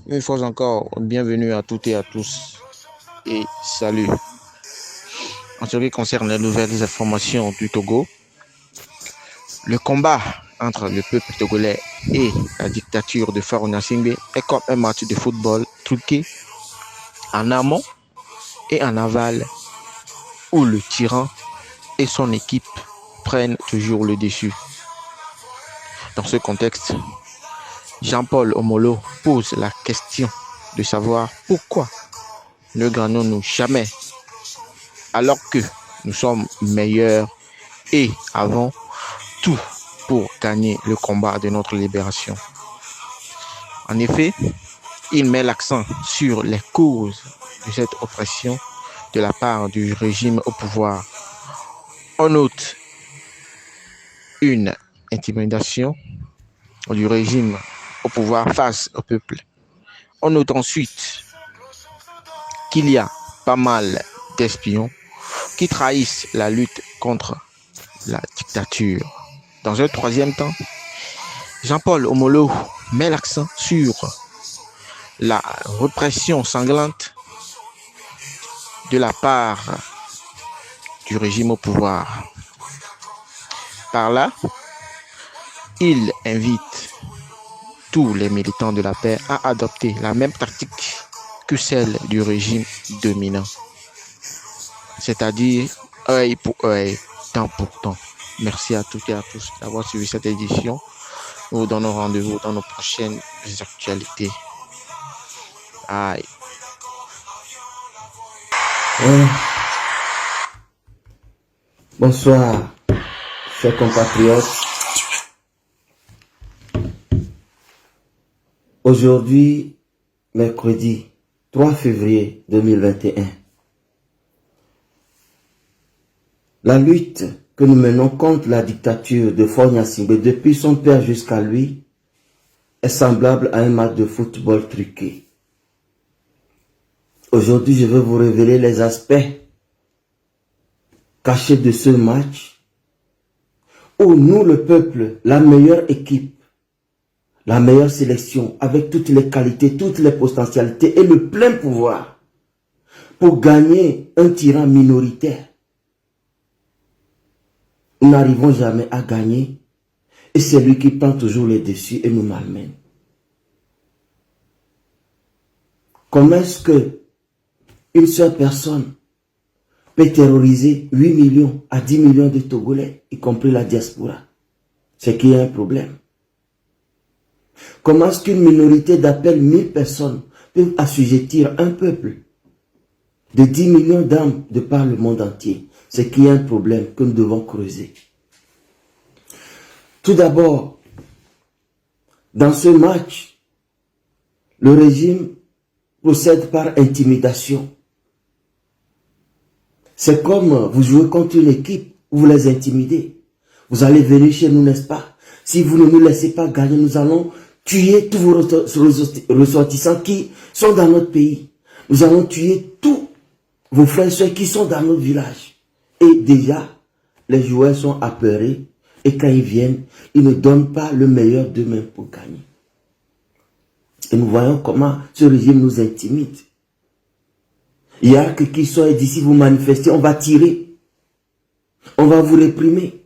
Une fois encore, bienvenue à toutes et à tous et salut. En ce qui concerne les nouvelles informations du Togo, le combat entre le peuple togolais et la dictature de Farouna Singbe est comme un match de football truqué en amont et en aval où le tyran et son équipe prennent toujours le dessus. Dans ce contexte, Jean-Paul Omolo pose la question de savoir pourquoi ne gagnons-nous jamais alors que nous sommes meilleurs et avons tout pour gagner le combat de notre libération. En effet, il met l'accent sur les causes de cette oppression de la part du régime au pouvoir. On note une intimidation du régime au pouvoir face au peuple. On note ensuite qu'il y a pas mal d'espions qui trahissent la lutte contre la dictature. Dans un troisième temps, Jean-Paul Omolo met l'accent sur la répression sanglante de la part du régime au pouvoir. Par là, il invite tous les militants de la paix à adopter la même tactique que celle du régime dominant, c'est-à-dire œil pour œil, temps pour temps. Merci à toutes et à tous d'avoir suivi cette édition. Nous vous donnons rendez-vous dans nos prochaines actualités. Aïe. Bonsoir, chers compatriotes. Aujourd'hui, mercredi 3 février 2021, la lutte que nous menons contre la dictature de Farouna Singbe depuis son père jusqu'à lui est semblable à un match de football truqué. Aujourd'hui, je veux vous révéler les aspects cachés de ce match où nous, le peuple, la meilleure équipe, la meilleure sélection, avec toutes les qualités, toutes les potentialités et le plein pouvoir pour gagner un tyran minoritaire, nous n'arrivons jamais à gagner et c'est lui qui prend toujours les dessus et nous malmène. Comment est-ce que une seule personne peut terroriser 8 millions à 10 millions de Togolais, y compris la diaspora? C'est qu'il y a un problème. Comment est-ce qu'une minorité d'appel 1000 personnes peut assujettir un peuple de 10 millions d'âmes de par le monde entier? C'est qu'il y a un problème que nous devons creuser. Tout d'abord, dans ce match, le régime procède par intimidation. C'est comme vous jouez contre une équipe, vous les intimidez. Vous allez venir chez nous, n'est-ce pas? Si vous ne nous laissez pas gagner, nous allons tuer tous vos ressortissants qui sont dans notre pays. Nous allons tuer tous vos frères et soeurs qui sont dans notre village. Et déjà, les joueurs sont apeurés. Et quand ils viennent, ils ne donnent pas le meilleur d'eux-mêmes pour gagner. Et nous voyons comment ce régime nous intimide. Il y a que qui soit d'ici vous manifester, on va tirer. On va vous réprimer.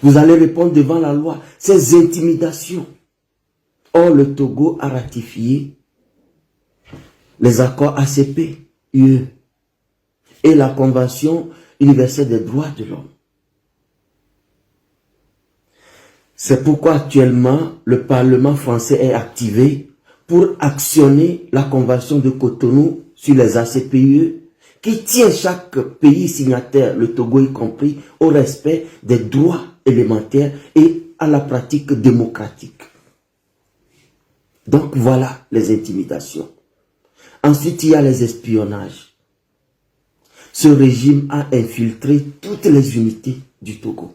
Vous allez répondre devant la loi. Ces intimidations. Or, le Togo a ratifié les accords ACP, UE et la Convention universelle des droits de l'homme. C'est pourquoi actuellement, le Parlement français est activé pour actionner la Convention de Cotonou sur les ACPUE qui tient chaque pays signataire, le Togo y compris, au respect des droits élémentaires et à la pratique démocratique. Donc voilà les intimidations. Ensuite, il y a les espionnages. Ce régime a infiltré toutes les unités du Togo.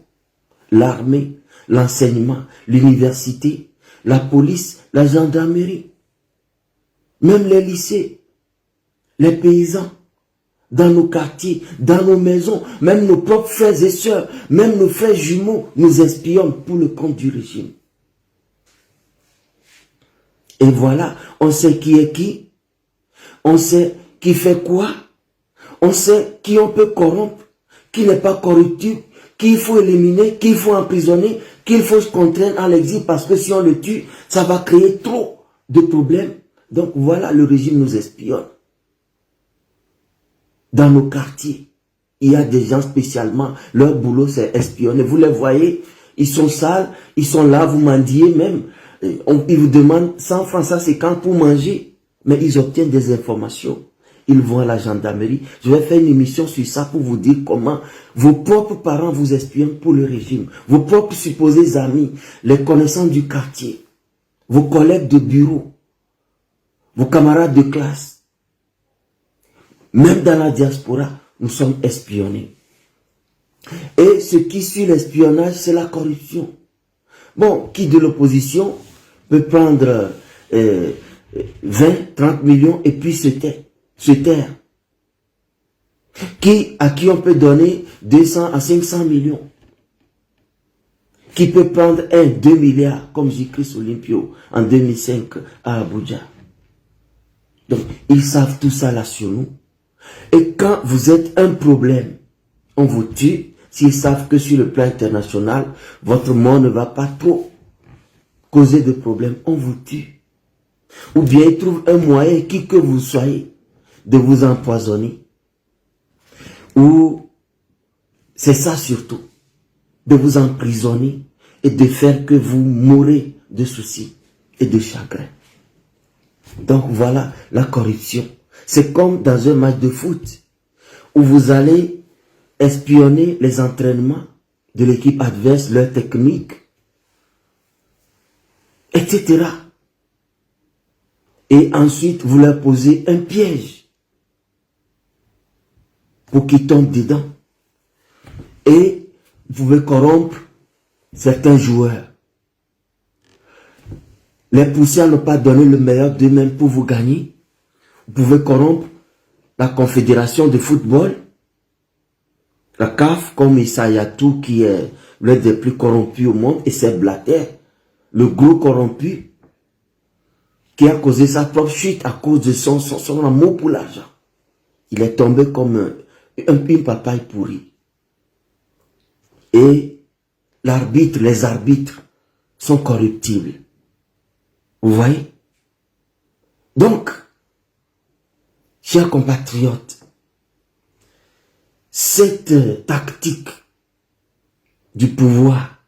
L'armée, l'enseignement, l'université, la police, la gendarmerie, même les lycées, les paysans, dans nos quartiers, dans nos maisons, même nos propres frères et sœurs, même nos frères jumeaux nous espionnent pour le compte du régime. Et voilà, on sait qui est qui, on sait qui fait quoi, on sait qui on peut corrompre, qui n'est pas corruptible, qu'il faut éliminer, qu'il faut emprisonner, qu'il faut se contraindre à l'exil parce que si on le tue, ça va créer trop de problèmes. Donc voilà, le régime nous espionne. Dans nos quartiers, il y a des gens spécialement, leur boulot c'est espionner. Vous les voyez, ils sont sales, ils sont là, vous mendiez même. Ils vous demandent 100 francs, ça c'est quand pour manger. Mais ils obtiennent des informations. Ils vont à la gendarmerie. Je vais faire une émission sur ça pour vous dire comment vos propres parents vous espionnent pour le régime. Vos propres supposés amis, les connaissants du quartier, vos collègues de bureau, vos camarades de classe. Même dans la diaspora, nous sommes espionnés. Et ce qui suit l'espionnage, c'est la corruption. Bon, qui de l'opposition peut prendre 20, 30 millions et puis se taire. À qui on peut donner 200 à 500 millions. Qui peut prendre 2 milliards, comme J-Chris Olympio en 2005 à Abuja. Donc, ils savent tout ça là sur nous. Et quand vous êtes un problème, on vous tue. S'ils savent que sur le plan international, votre mort ne va pas trop causer de problèmes, on vous tue. Ou bien ils trouvent un moyen, qui que vous soyez, de vous empoisonner. Ou, c'est ça surtout, de vous emprisonner et de faire que vous mourrez de soucis et de chagrin. Donc voilà la corruption. C'est comme dans un match de foot où vous allez espionner les entraînements de l'équipe adverse, leurs techniques, etc. Et ensuite, vous leur posez un piège pour qu'ils tombent dedans. Et vous pouvez corrompre certains joueurs. Les pousser à ne pas donner le meilleur d'eux-mêmes pour vous gagner. Vous pouvez corrompre la Confédération de football, la CAF, comme Issa Yatou, qui est l'un des plus corrompus au monde, et c'est Blatter, le gros corrompu, qui a causé sa propre chute à cause de son amour pour l'argent. Il est tombé comme une papaye pourrie. Et les arbitres sont corruptibles. Vous voyez? Donc, chers compatriotes, cette tactique du pouvoir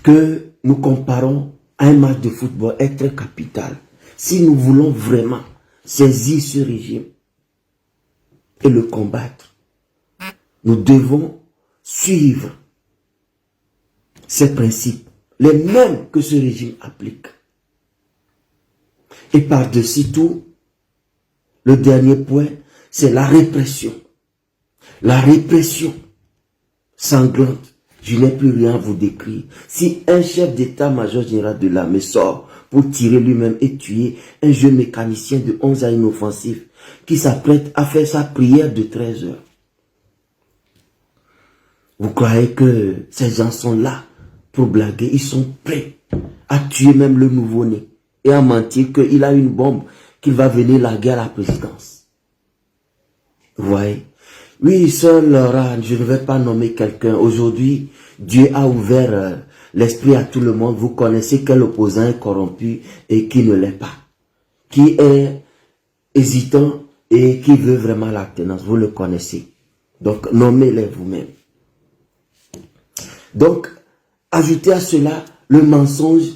que nous comparons à un match de football est très capitale. Si nous voulons vraiment saisir ce régime et le combattre, nous devons suivre ces principes, les mêmes que ce régime applique. Et par-dessus tout, le dernier point, c'est la répression. La répression sanglante. Je n'ai plus rien à vous décrire. Si un chef d'état-major général de l'armée sort pour tirer lui-même et tuer un jeune mécanicien de 11 ans inoffensif qui s'apprête à faire sa prière de 13 heures, vous croyez que ces gens sont là pour blaguer? Ils sont prêts à tuer même le nouveau-né et à mentir qu'il a une bombe, qu'il va venir larguer à la présidence. Vous voyez? Oui, seul Laura, je ne vais pas nommer quelqu'un. Aujourd'hui, Dieu a ouvert l'esprit à tout le monde. Vous connaissez quel opposant est corrompu et qui ne l'est pas. Qui est hésitant et qui veut vraiment l'alternance. Vous le connaissez. Donc, nommez-les vous-même. Donc, ajoutez à cela le mensonge,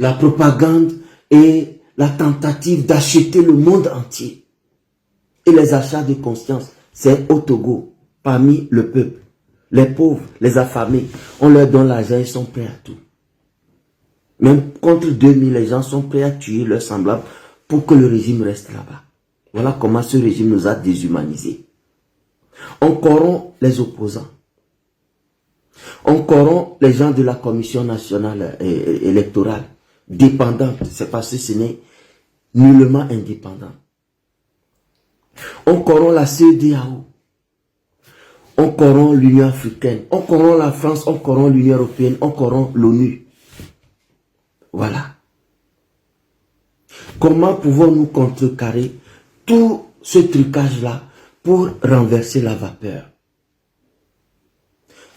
la propagande et la tentative d'acheter le monde entier. Et les achats de conscience, c'est au Togo, parmi le peuple. Les pauvres, les affamés, on leur donne l'argent, ils sont prêts à tout. Même contre 2000, les gens sont prêts à tuer leurs semblables pour que le régime reste là-bas. Voilà comment ce régime nous a déshumanisés. On corrompt les opposants. On corrompt les gens de la Commission nationale électorale, dépendante. C'est parce que ce n'est nullement indépendant. On corrompt la CEDEAO. On corrompt l'Union africaine. On corrompt la France. On corrompt l'Union européenne. On corrompt l'ONU. Voilà. Comment pouvons-nous contrecarrer tout ce trucage-là pour renverser la vapeur?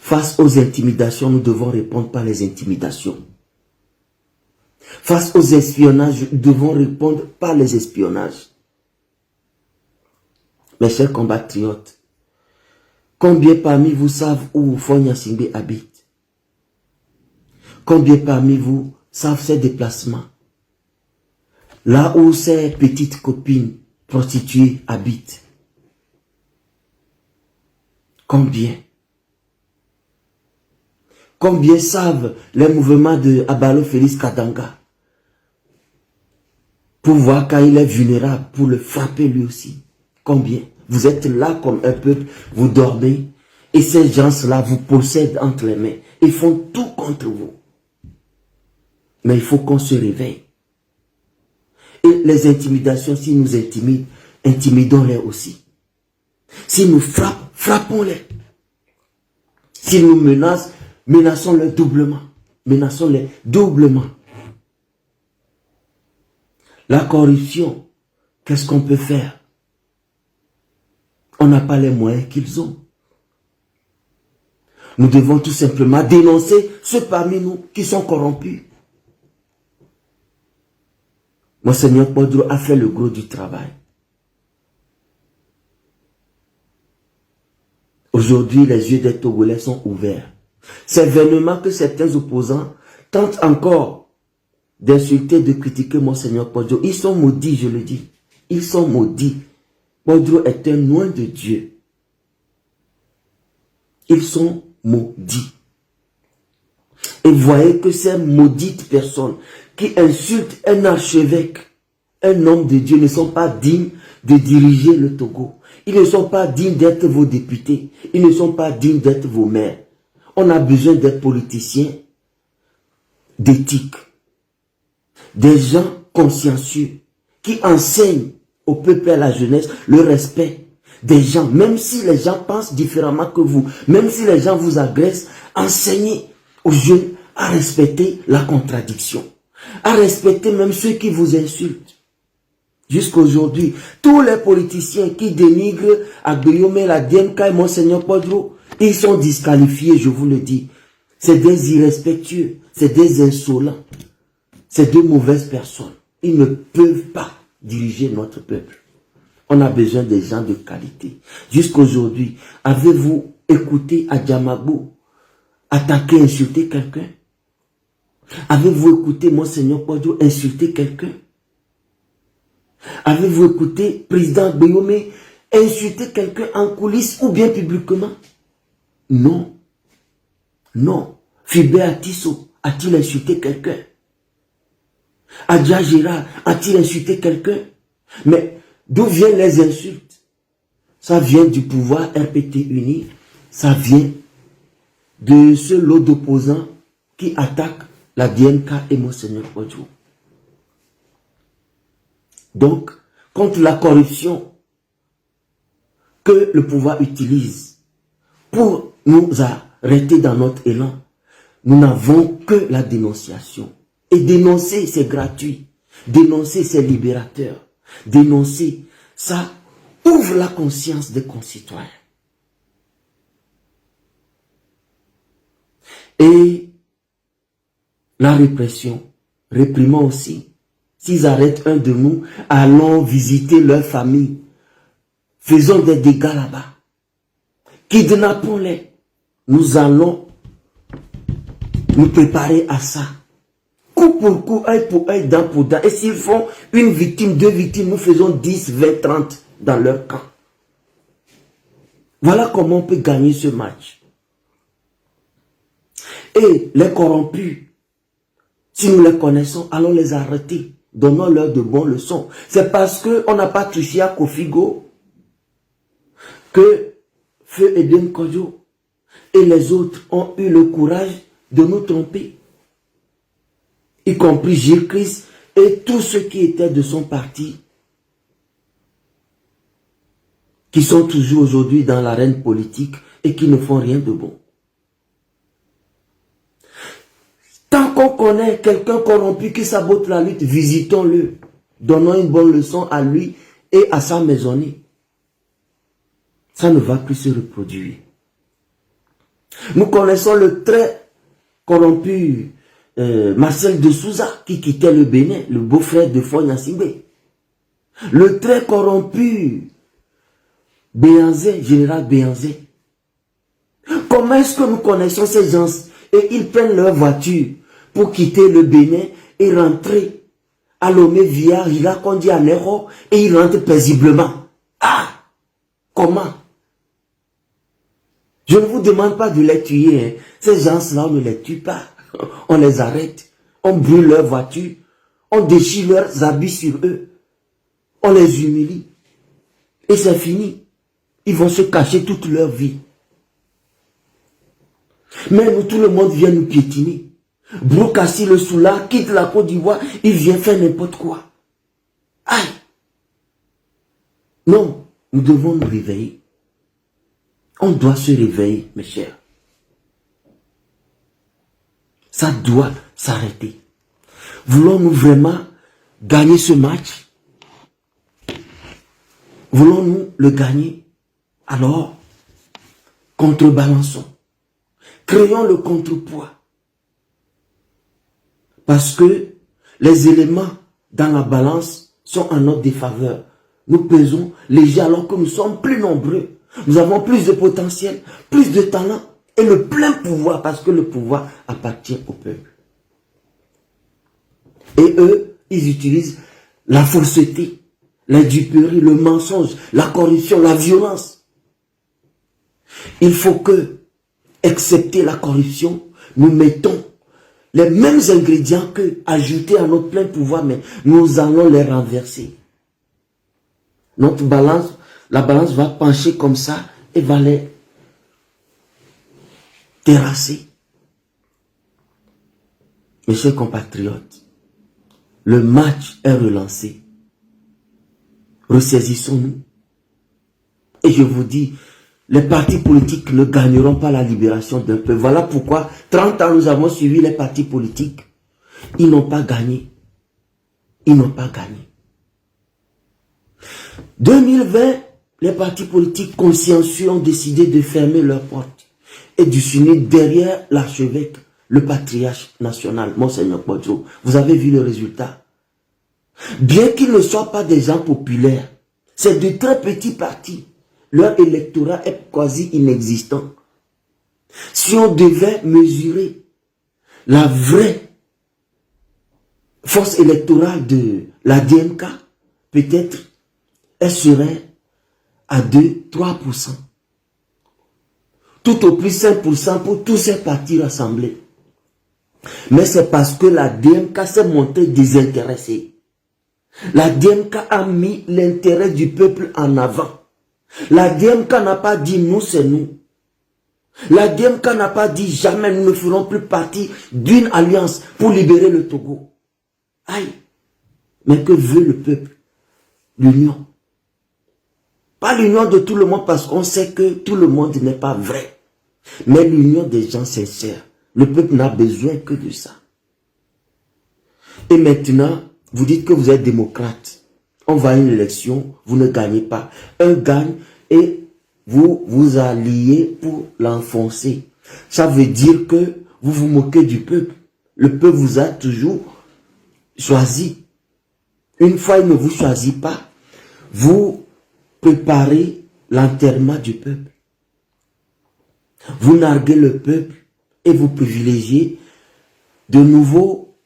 Face aux intimidations, nous devons répondre par les intimidations. Face aux espionnages, nous devons répondre par les espionnages. Mes chers compatriotes, combien parmi vous savent où Fonya Singbe habite? Combien parmi vous savent ses déplacements? Là où ses petites copines prostituées habitent? Combien? Combien savent les mouvements de Abalo Félix Kadanga pour voir quand il est vulnérable, pour le frapper lui aussi? Combien? Vous êtes là comme un peuple, vous dormez, et ces gens-là vous possèdent entre les mains. Ils font tout contre vous. Mais il faut qu'on se réveille. Et les intimidations, s'ils nous intimident, intimidons-les aussi. S'ils nous frappent, frappons-les. S'ils nous menacent, menaçons-les doublement. Menaçons-les doublement. La corruption, qu'est-ce qu'on peut faire? On n'a pas les moyens qu'ils ont. Nous devons tout simplement dénoncer ceux parmi nous qui sont corrompus. Monseigneur Podro a fait le gros du travail. Aujourd'hui, les yeux des Togolais sont ouverts. C'est vainement que certains opposants tentent encore d'insulter, de critiquer Monseigneur Podro. Ils sont maudits, je le dis. Ils sont maudits. Podro est un oint de Dieu. Ils sont maudits. Et voyez que ces maudites personnes qui insultent un archevêque, un homme de Dieu, ne sont pas dignes de diriger le Togo. Ils ne sont pas dignes d'être vos députés. Ils ne sont pas dignes d'être vos maires. On a besoin d'être politiciens d'éthique. Des gens consciencieux qui enseignent au peuple et à la jeunesse le respect des gens. Même si les gens pensent différemment que vous, même si les gens vous agressent, enseignez aux jeunes à respecter la contradiction, à respecter même ceux qui vous insultent. Jusqu'aujourd'hui, tous les politiciens qui dénigrent Agbeyome, la DMK et Monseigneur Podro, ils sont disqualifiés, je vous le dis. C'est des irrespectueux, c'est des insolents, c'est de mauvaises personnes. Ils ne peuvent pas diriger notre peuple. On a besoin des gens de qualité. Jusqu'aujourd'hui, avez-vous écouté Adjamabou attaquer, insulter quelqu'un? Avez-vous écouté Monseigneur Podro insulter quelqu'un? Avez-vous écouté président Beyome insulter quelqu'un en coulisses ou bien publiquement? Non. Non. Fibé Atisso a-t-il insulté quelqu'un? Adja Gérard a-t-il insulté quelqu'un? Mais d'où viennent les insultes? Ça vient du pouvoir RPT uni. Ça vient de ce lot d'opposants qui attaquent la DNK et Monseigneur Podro. Donc, contre la corruption que le pouvoir utilise pour nous arrêter dans notre élan, nous n'avons que la dénonciation. Et dénoncer, c'est gratuit. Dénoncer, c'est libérateur. Dénoncer, ça ouvre la conscience des concitoyens. Et la répression, réprimons aussi. S'ils arrêtent un de nous, allons visiter leur famille. Faisons des dégâts là-bas. Kidnappons-les. Nous allons nous préparer à ça. Coup pour coup, œil pour œil, dent pour dent. Et s'ils font une victime, deux victimes, nous faisons 10, 20, 30 dans leur camp. Voilà comment on peut gagner ce match. Et les corrompus, si nous les connaissons, allons les arrêter. Donnons-leur de bonnes leçons. C'est parce qu'on n'a pas touché à Kofigo que Feu Eden Kodjo et les autres ont eu le courage de nous tromper. Y compris Gilles Christ et tous ceux qui étaient de son parti, qui sont toujours aujourd'hui dans l'arène politique et qui ne font rien de bon. Tant qu'on connaît quelqu'un corrompu qui sabote la lutte, visitons-le. donnant une bonne leçon à lui et à sa maisonnée. Ça ne va plus se reproduire. Nous connaissons le très corrompu Marcel de Souza qui quittait le Bénin, le beau-frère de Faure Gnassingbé. Le très corrompu Béanzé, général Béanzé. Comment est-ce que nous connaissons ces gens et ils prennent leur voiture pour quitter le Bénin et rentrer à Lomé via Rila-Kondi à Nero et ils rentrent paisiblement? Ah! Comment? Je ne vous demande pas de les tuer. Hein. Ces gens-là, on ne les tue pas. On les arrête. On brûle leurs voitures. On déchire leurs habits sur eux. On les humilie. Et c'est fini. Ils vont se cacher toute leur vie. Mais nous, tout le monde vient nous piétiner. Broukassi le Soula quitte la Côte d'Ivoire. Il vient faire n'importe quoi. Aïe! Non, nous devons nous réveiller. On doit se réveiller, mes chers. Ça doit s'arrêter. Voulons-nous vraiment gagner ce match? Voulons-nous le gagner? Alors, contrebalançons. Créons le contrepoids. Parce que les éléments dans la balance sont en notre défaveur. Nous pesons léger alors que nous sommes plus nombreux. Nous avons plus de potentiel, plus de talent et le plein pouvoir parce que le pouvoir appartient au peuple. Et eux, ils utilisent la fausseté, la duperie, le mensonge, la corruption, la violence. Il faut que, excepté la corruption, nous mettons les mêmes ingrédients que ajoutés à notre plein pouvoir, mais nous allons les renverser. Notre balance, la balance va pencher comme ça et va les terrasser. Mes chers compatriotes, le match est relancé. Ressaisissons-nous. Et je vous dis, les partis politiques ne gagneront pas la libération d'un peuple. Voilà pourquoi 30 ans nous avons suivi les partis politiques. Ils n'ont pas gagné. Ils n'ont pas gagné. 2020, les partis politiques consciencieux ont décidé de fermer leurs portes et de s'unir derrière l'archevêque, le patriarche national, Monseigneur Bodjo. Vous avez vu le résultat. Bien qu'ils ne soient pas des gens populaires, c'est de très petits partis. Leur électorat est quasi inexistant. Si on devait mesurer la vraie force électorale de la DMK, peut-être elle serait à 2-3%. Tout au plus 5% pour tous ces partis rassemblés. Mais c'est parce que la DMK s'est montrée désintéressée. La DMK a mis l'intérêt du peuple en avant. La DMK n'a pas dit nous c'est nous. La DMK n'a pas dit jamais nous ne ferons plus partie d'une alliance pour libérer le Togo. Aïe. Mais que veut le peuple? L'union. Pas l'union de tout le monde parce qu'on sait que tout le monde n'est pas vrai. Mais l'union des gens sincères. Le peuple n'a besoin que de ça. Et maintenant, vous dites que vous êtes démocrate. On va à une élection, vous ne gagnez pas. Un gagne et vous vous alliez pour l'enfoncer. Ça veut dire que vous vous moquez du peuple. Le peuple vous a toujours choisi. Une fois il ne vous choisit pas, vous préparez l'enterrement du peuple. Vous narguez le peuple et vous privilégiez de nouveaux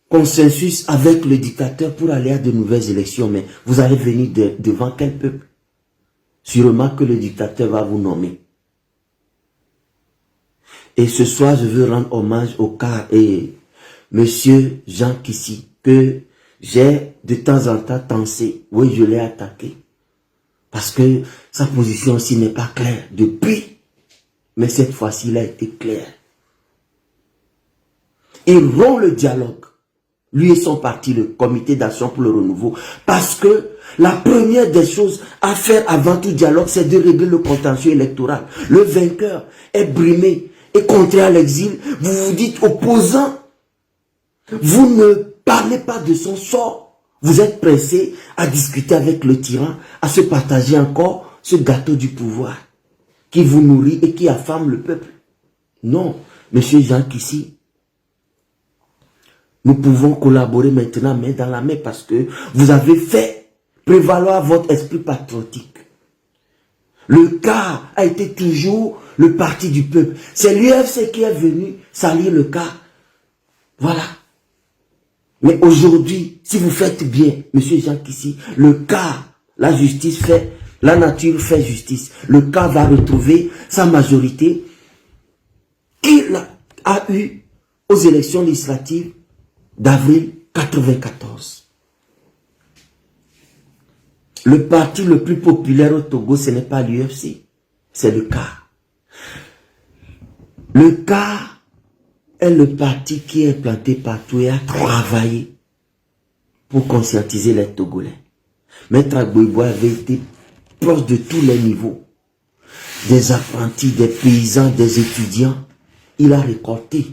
consensus avec le dictateur pour aller à de nouvelles élections. Mais vous allez venir devant quel peuple? Sûrement que le dictateur va vous nommer. Et ce soir, je veux rendre hommage au cas et Monsieur Jean Kissi, que j'ai de temps en temps tensé. Oui, je l'ai attaqué. Parce que sa position aussi n'est pas claire depuis. Mais cette fois-ci, il a été clair. Il rompt le dialogue. Lui et son parti, le comité d'action pour le renouveau. Parce que la première des choses à faire avant tout dialogue, c'est de régler le contentieux électoral. Le vainqueur est brimé et contraint à l'exil. Vous vous dites opposant. Vous ne parlez pas de son sort. Vous êtes pressé à discuter avec le tyran, à se partager encore ce gâteau du pouvoir qui vous nourrit et qui affame le peuple. Non, monsieur Jean Kissi, nous pouvons collaborer maintenant main dans la main parce que vous avez fait prévaloir votre esprit patriotique. Le cas a été toujours le parti du peuple. C'est l'UFC qui est venu salir le cas. Voilà. Mais aujourd'hui, si vous faites bien, monsieur Jean Kissi, le cas, la justice fait, la nature fait justice. Le cas va retrouver sa majorité qu'il a eu aux élections législatives d'avril 1994. Le parti le plus populaire au Togo, ce n'est pas l'UFC, c'est le CA. Le CA est le parti qui est implanté partout et a travaillé pour conscientiser les Togolais. Maître Agboibois avait été proche de tous les niveaux, des apprentis, des paysans, des étudiants. Il a récolté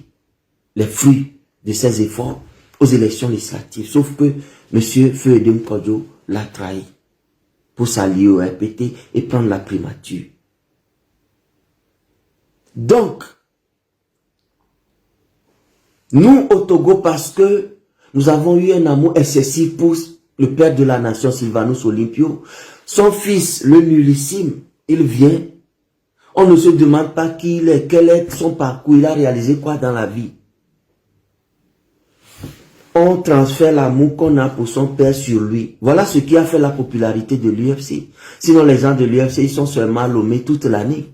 les fruits de ses efforts aux élections législatives. Sauf que M. Feu Edem Kodjo l'a trahi pour s'allier au RPT et prendre la primature. Donc, nous au Togo, parce que nous avons eu un amour excessif pour le père de la nation, Sylvanus Olympio, son fils, le nullissime, il vient. On ne se demande pas qui il est, quel est son parcours, il a réalisé quoi dans la vie. On transfère l'amour qu'on a pour son père sur lui. Voilà ce qui a fait la popularité de l'UFC. Sinon, les gens de l'UFC, ils sont seulement lomés toute l'année.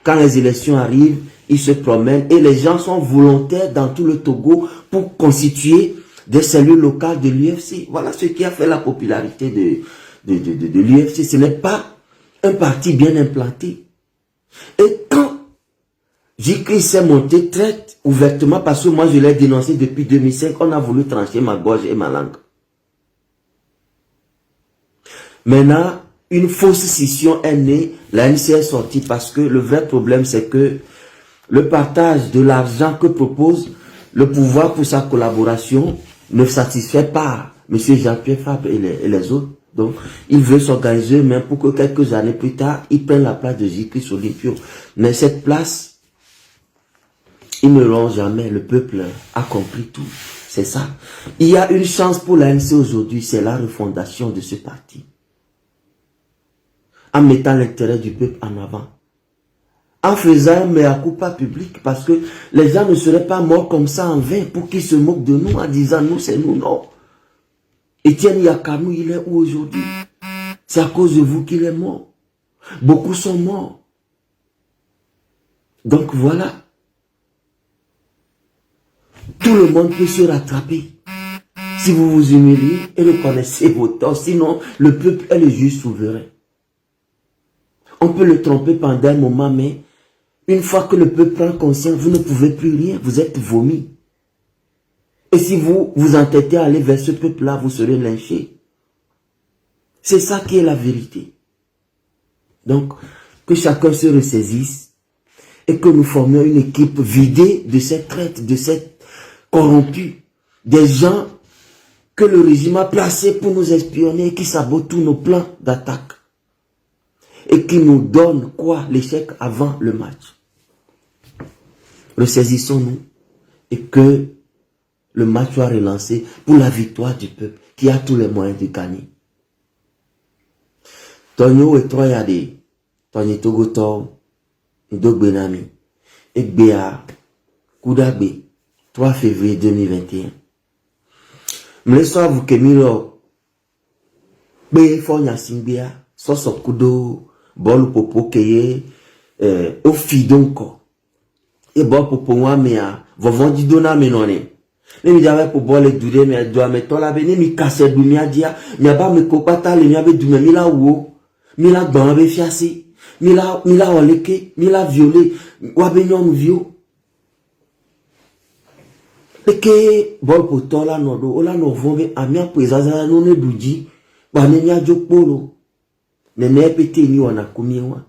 Quand les élections arrivent, ils se promènent et les gens sont volontaires dans tout le Togo pour constituer des cellules locales de l'UFC. Voilà ce qui a fait la popularité de l'UFC. Ce n'est pas un parti bien implanté. Et quand J.K. s'est monté très ouvertement, parce que moi je l'ai dénoncé depuis 2005, on a voulu trancher ma gorge et ma langue. Maintenant, une fausse scission est née, l'ANC est sortie parce que le vrai problème c'est que le partage de l'argent que propose le pouvoir pour sa collaboration ne satisfait pas M. Jean-Pierre Fabre et les autres. Donc, il veut s'organiser même pour que quelques années plus tard, il prenne la place de J.K. Olympio. Mais cette place, ils ne l'auront jamais. Le peuple a compris tout. C'est ça. Il y a une chance pour l'ANC aujourd'hui, c'est la refondation de ce parti. En mettant l'intérêt du peuple en avant. En faisant un mea culpa public, parce que les gens ne seraient pas morts comme ça en vain pour qu'ils se moquent de nous en disant nous, c'est nous, non. Etienne Yakanou, il est où aujourd'hui? C'est à cause de vous qu'il est mort. Beaucoup sont morts. Donc voilà. Tout le monde peut se rattraper. Si vous vous humiliez et reconnaissez vos torts, sinon le peuple est le juge souverain. On peut le tromper pendant un moment, mais une fois que le peuple prend conscience, vous ne pouvez plus rien, vous êtes vomi. Et si vous vous entêtez à aller vers ce peuple-là, vous serez lynché. C'est ça qui est la vérité. Donc, que chacun se ressaisisse et que nous formions une équipe vidée de cette traite, de cette corrompue, des gens que le régime a placés pour nous espionner, qui sabotent tous nos plans d'attaque et qui nous donnent quoi? L'échec avant le match. Ressaisissons-nous et que le match soit relancé pour la victoire du peuple qui a tous les moyens de gagner. Tonyo et Troyade, Tonyo Togoto, Ndogbenami, Ekbea, Koudabe, 3 février 2021. Mleso vous kemiro, Be Fonya Simbia, Soso Kudo, Bolu Popo Keye, Ofidonko, et Bol Popo Wamea, Vovondi Dona Menone. Nemi diave pour boire les douleurs, mais doit mettre la bene, mi casse dumia dia, mi aba me kopata, le mi abe dume, mi la wo, mi la ban abe fiasi, mi la oleke, mi la violé, wabe nyom vio. Eke bol poto la nodo, ola no vombe, amia pwezaza no ne duji, wane nya jokpolo, ne ne pete ni wana kumiwa.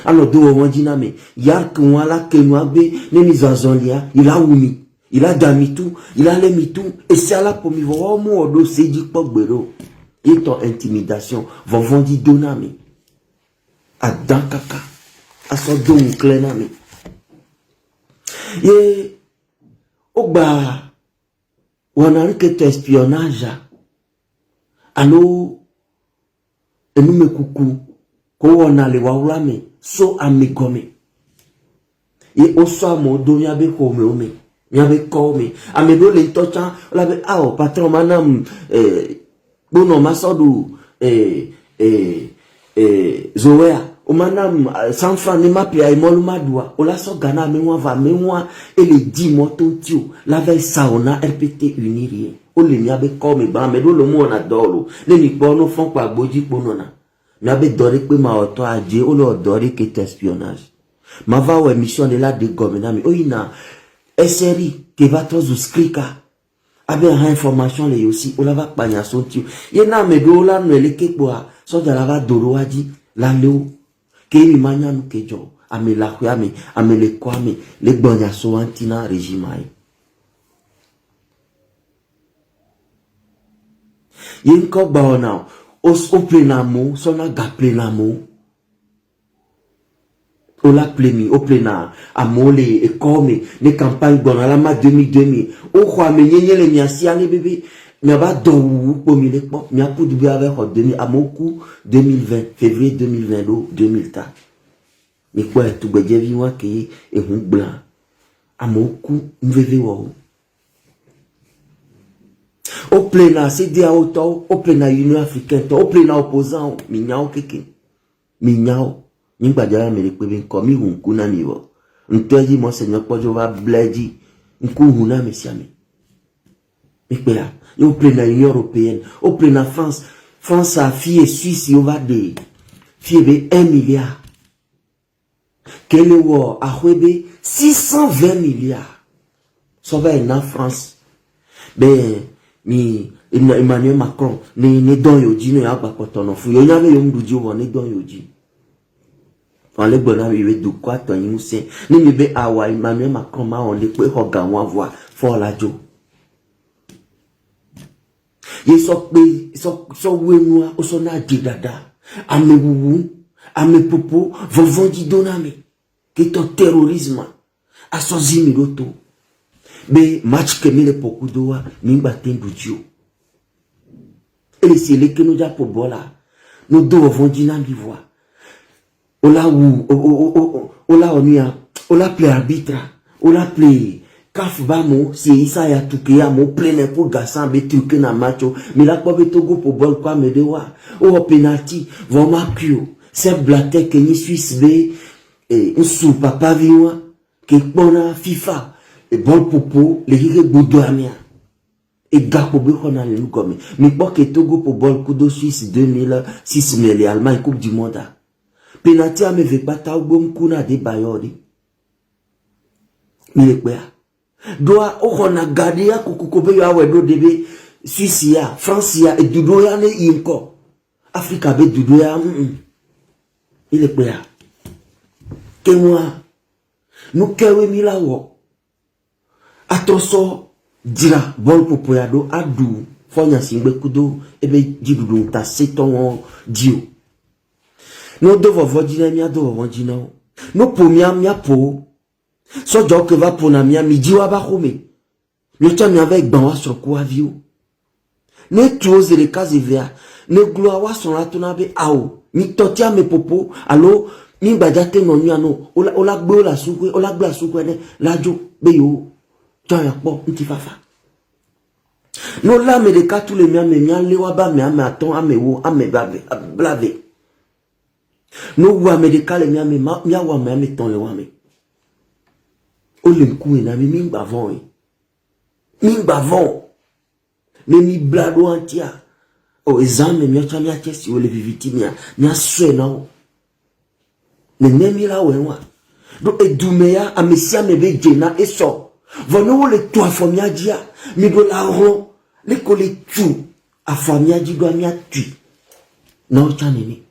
Ano do wanjina me, yar kwa la kenwa be, ne mi zazonlia, ila umi. Il a damitou, il a les mitou, et c'est là pour me voir, oh mon odo, c'est dit pas gbero. Et ton intimidation, vont vendre donami. A dankaka, a son don clenami. Et, au bas, on a que ton espionnage, alors, et nous me coucou, qu'on on a les waoulame, so a me gomme. Et au soir, mon don yabe home, yabe kome, a me do les tochan, labe, ah, patron, manam, bono masodou, Zoea, o manam, sans francs, ne m'appelle à Emol Madoua, o la so gana, mais moi va, mais moi, et les 10 motos, tio, la veille sauna, RPT unirien. O le miabe comme ba, mais do le mot on adore, les nipono font quoi, boji ponona. Miabe doré que ma auto a dit, o le doré que t'espionnage. Ma va ou émission de la de gomme, o ina, SRI, que va tous skrika. Avec information les aussi, on la va pagna son tio. Yena me do la no le ke boa, so de la va doro adi, la leo, ke mi manya no kejo, ame la kwame, ame le kwame, le bonya so antina régime. Yen ko ba na, os o plenamo, so na ga plenamo. O la plemi, o plena, amole, et comme, les campagnes bon, à la ma demi, o quoi, mais n'y le miasi, allez bébé, mais va d'où, pour mille points, mais à coup de bien avec demi, à mon coup, 2020, février 2022, 2004. Mais quoi, tout le monde vient qui est un blanc, à mon coup, un bébé ou. Au plena, c'est des autos, au plena, Union africaine, au plena opposant, mignao, kéké, mignao. N'y pas déjà mais les pévins comme ils ont kuna mivo. On te dit mon Seigneur quoi je vais bledi. On couruna messiame. Mais quoi? Au plein Union européenne, au plein France, France a fille Suisse il va de fille 1 milliard. Quel est war a huebe 620 milliards. Ça va en France. Ben mi Emmanuel Macron ne don yoji ne aba kotono fu yo nyame yo mduji wo ne don yoji. On les bonhommes, il veut de quoi, ton imoussé. Ni me be awa, Emmanuel Macron, ma on les peut regarder, on voit, fort la jo. Ils sont ouénois, ils sont à didada. Ame boubou, ame popo, vont vendi doname. Que ton terrorisme, à son zimiroto. Mais, match que me le pokou doa, mimba tendudio. Et c'est les que nous a pour bola. Nous devons vendi nan l'ivoire. Ola ola play arbitre, ola play kaf bamo, si isa ya tuke ya mo plein pour gassan be truke na macho, mais la kwa betogo pour bol kwa medewa, o penalty, voma kyo, c'est blatte que ni Suisse be, un sou papa viwa, que bona FIFA, et bol popo, le hige boudouamia, et gapo be kona le nou comme, mais bon que Togo pour bol kudo Suisse 2006, mais les Allemands coupe du monde. Penalty a me ve bata ubom kuna de bayori. Mile kwea. Doa okona gadi ya kukukobe ya wedo debe Suisse ya, France ya, et dudo ya ne inko. Afrika be dudo ya Mile kwea. Kenwa. Nukewe mila wo. Atoso dira bol popoyado adu. Fonya singbe kudo ebe jidudu ta seton dio. Nous devons voir dîner, nous devons voir dîner. Nous pour mia po. So joke va pour na mia midi wa ba kome. Nous t'as avec banwa sur quoi viu. Ne tuose les cases via. Ne gloire wa son latona be ao. Mi totia me popo. Allo mi badate non no. Ola gbo la soukwe, ola gbo la soukwe ne la jo be yo. Tiens ya po nti fafa. Nous là me de ka tous les mia me mia lewa ba me ame aton ame wo ame blave. No wa médical mia wa me ton le wa me. O le ku na mi bavon. Mi bavon. Me mi blado antia. O exame mi cha mi atesi o le viviti mi aswe na o. Ne mi la wa. Do edumeya amesia me be jena eso. Vono le toi famia dia mi do la ron le kole tu a famia di do mi atu. Na o cha nini.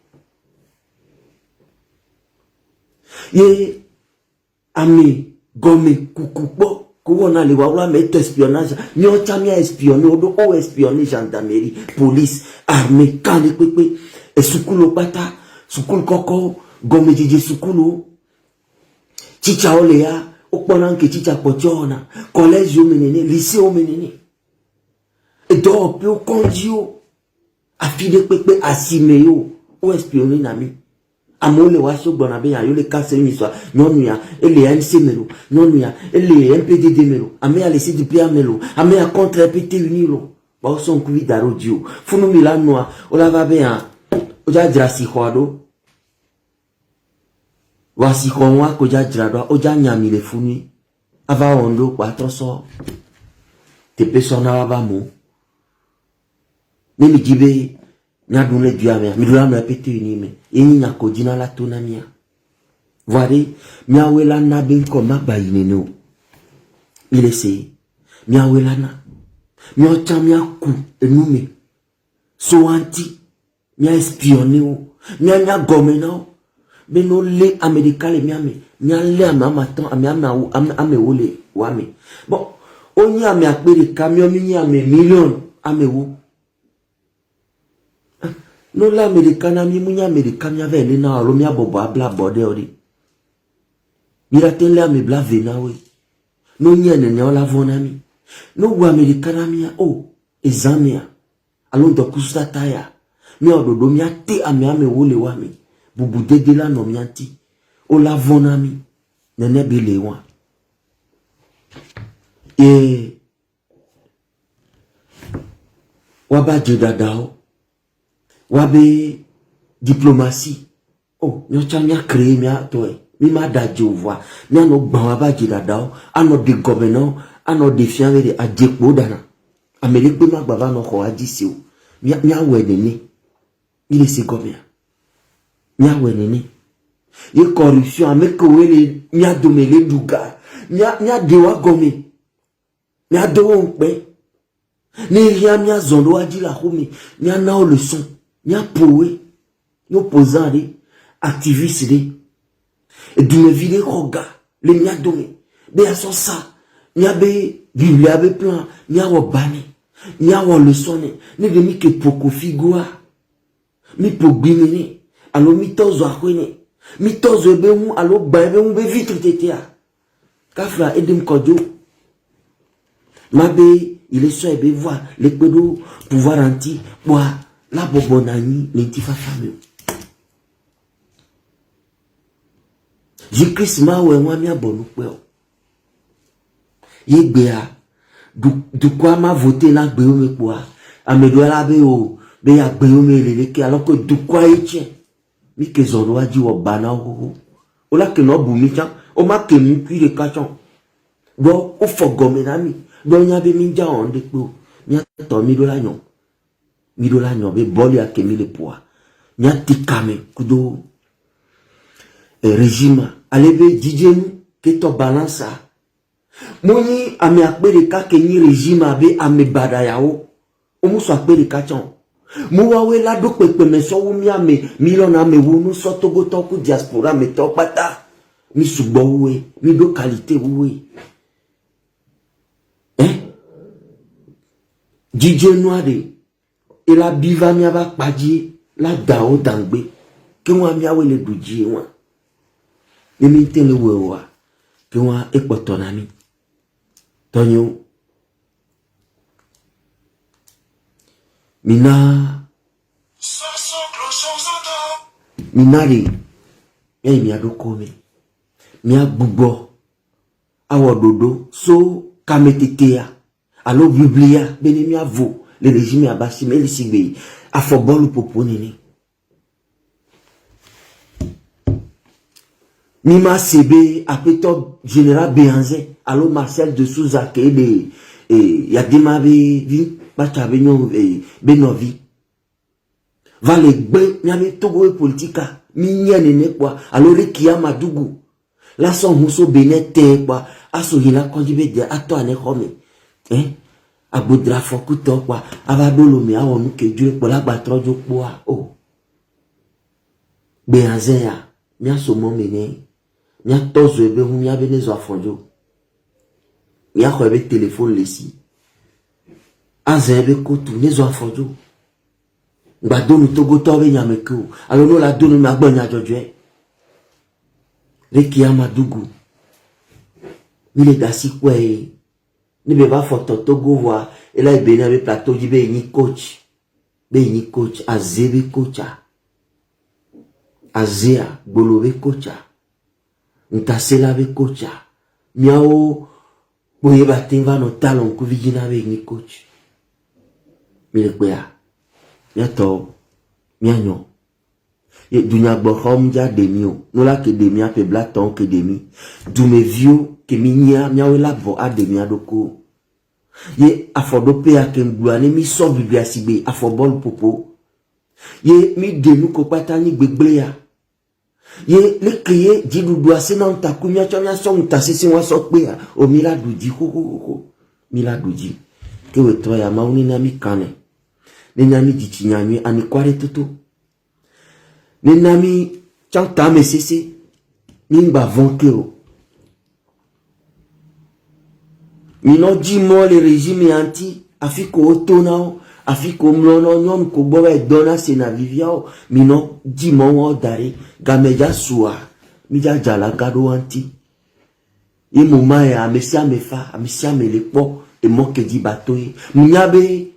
Ye ami gomme kukupo on a les wawla mettre espionnage, nyo chamia espionner, o espionner gendarmerie, police, armée, quand les pépé, et soukoulou pata, soukoul koko, gomedije soukoulou, chicha olea, okponan ke chicha pochona, collège yo menene, lycée yo menene. Et donc, peu kondio, afide pépé, asime yo, o espionner nami. Amole washo bonabe ya yole kase une histoire non ya ele ANC melo non ya ele MPDD melo ame ya laisser du pia melo ame ya contre PT unilo ba son kuvi darodio funu milano ola va be ya oja drasi khoado wasi konwa ko ja drado oja nyami le funi ava ondo kwa troso te persona va mo nimi jibe nya dunle duame mi dunle PT unime ini nyako jina la tonamia voyez mia wela na ben koma bayineno il essaye mia wela na mia chamia ku enume so anti mia espionner o mia gomena o beno le america le mia le ama tan ame wole wame bon oni ame apere camion mi ame million ame wo no la americana mi munya americana vele na alo mi abobo abla bode ori mira tele ame bla vena we no nyene ne ola vona mi no wa americana mi o examia alo do kusta taya mi ododo mi ate ame wole wa mi bubu dede la no mi anti ola vona mi nene bele wa waba jedadao wabe diplomatie oh nyocha nya créer mia toi mi ma da jova mi no gban waba jidadao ano de governor ano de fianwe de ajepo dana amerique ma gbava no ko ajisi o mia wenene il se gomia mia wenene ye corruption avec wele mia domele duga mia dewa gomi mia do onpe ni ria mia zondo ajila homi mia na o leçon mia powe yo posant activiste et d'une ville roga le mia dome be aso ça mia be biblia be plan mia wo bani mia wo leçon ni de mi ke poko figua mi pogbimene alo mi tozo akwene mi tozo be mu alo ba be mu be vitre tetea kafra edem kojo mabe il est soit be voir les pedo pouvoir anti bois la bobonani l'entifa fameux Jésus ma we moi mi abonu pe o yegbe a du quoi ma voté la gbe o me po a amedo la be o be ya gbe o me lele ke alors que du quoi eche mi ke zoro aji wo bana o la ke no bu mi chan o ma ke mi pi de kachon do o fogome na mi do nya be mi ja on de po mi to mi do la nyon be boli a ke mi le po nya tikame kudo régime alebe dijenu ke to balance moni ame akpere ka ke ni régime abe ame badayao o mu so akpere ka chon mu wa we la do pepe me so wu mi ame million ame wu nu so togo to ku diaspora me to pata mi sugbo we mi do qualité we dijenu ade e la biva mi aba paji la dao dangbe ke wa mi awe le duji wa Yemi tele wewa ke wa ekpotonami tonyo minari ye mi adoko mi agbugbo awododo so kametetea alo biblia beni mi avo le régime abashi me le sigbe afobolu poponini Mima CB, apeto général Béanzé, allo Marcel de Souza, qui est Yadima vi, Bachabeno Benovi. Va les bé, nyame togo politika, mignane quoi, allo le kia madugu. La son muso benete quoi, aso hila konjibe de ato ane home. Abudra fokuto quoi, avadolo me awonu ke dure pour la batrojo quoi, oh. Béanzé ya, mia somo mene. Nya tozo ebe hu mia be nezo afonjo mia ko be téléphone lesi azebe ko tu nezo afojo ngba donu togo to be nyameko alo no la donu ma gbanya jojo reki amadugu mile dasi kwe ni be ba photo togo wa ela ibe na be plateau ji be ni coach azebe coacha azea gbolobe coacha ntasela be coacha miao boye batemba no talon ku vigina be ni coach mile kwea yato mianyo ye dunya bohom ja demio no la ke demia pe blaton ke demi du me vieux ke minya miao la bo ademia doko ye afodope a kembluane mi so biblia sibe afobol popo ye mi denu ko patani gbegblea ye le kriye jidudu asena ntakumia chamia so ntasisi wa so pe o mila duji ko mila duji ke weto ya mauni na mi kane ne nyami jichinyami ani kware tutu ne nami chanta mesese nimba vonkeo mino jimo le régime anti afiko otonao afiko mlono nyom ko boba dona sena viviao mino jimo wo dare gameja suwa mija jala gado anti e moma ya amesia mefa amesia melepo e moke di batoy munyabe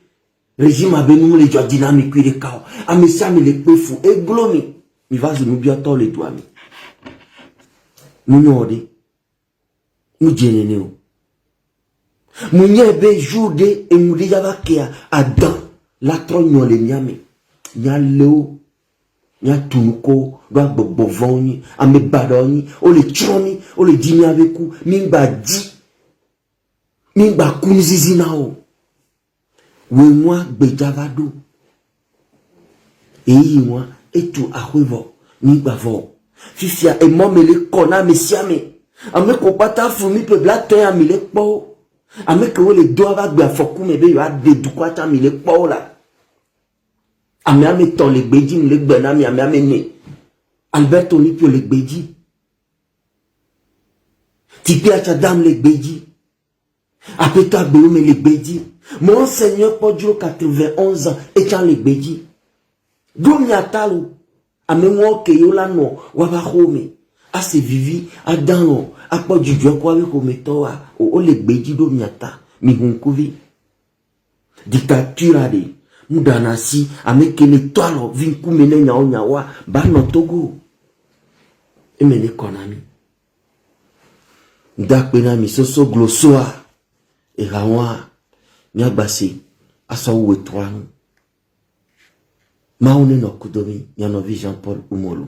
régime abenu le jo dynamique de kao amesia melepo fu e glomi mi va nous bientôt les doigts nous nyode nous jeneneo munyebe jude e mudia bakia adam la tronyo le nyame nya leo nya tunuko do agbobovoni ame badoni o le choni o le dimi aveku mingba di mingba kunzizi nao we moi gbejavado eyi moi etu ahwevo mingba vo fifia e momele kona mesiame ame ko pata fumi pe blaton ya mile po ame que le doigt va gbe afoku me be yo ade dukwa ta mi le po la ame ton le gbeji mi le gbe na mi ame ne Alberto ni pio le gbeji tipi acha dam le gbeji apeta gbe me le gbeji mon seigneur Podjo 91 ans et quand le gbeji do mi atalu ame wo ke yo la no wa ba home a se vivi a dan a Podjo jo kwa we ko metoa o le gbeji do miata mi hunkuvi dictature de mudanasi ameke le toalo vinku mene nyao nyawa ba no Togo emene konami ndakpe na mi soso glosoa e rawa nyabase aso wetwanu maone no kudomi nyano Jean Paul Umolu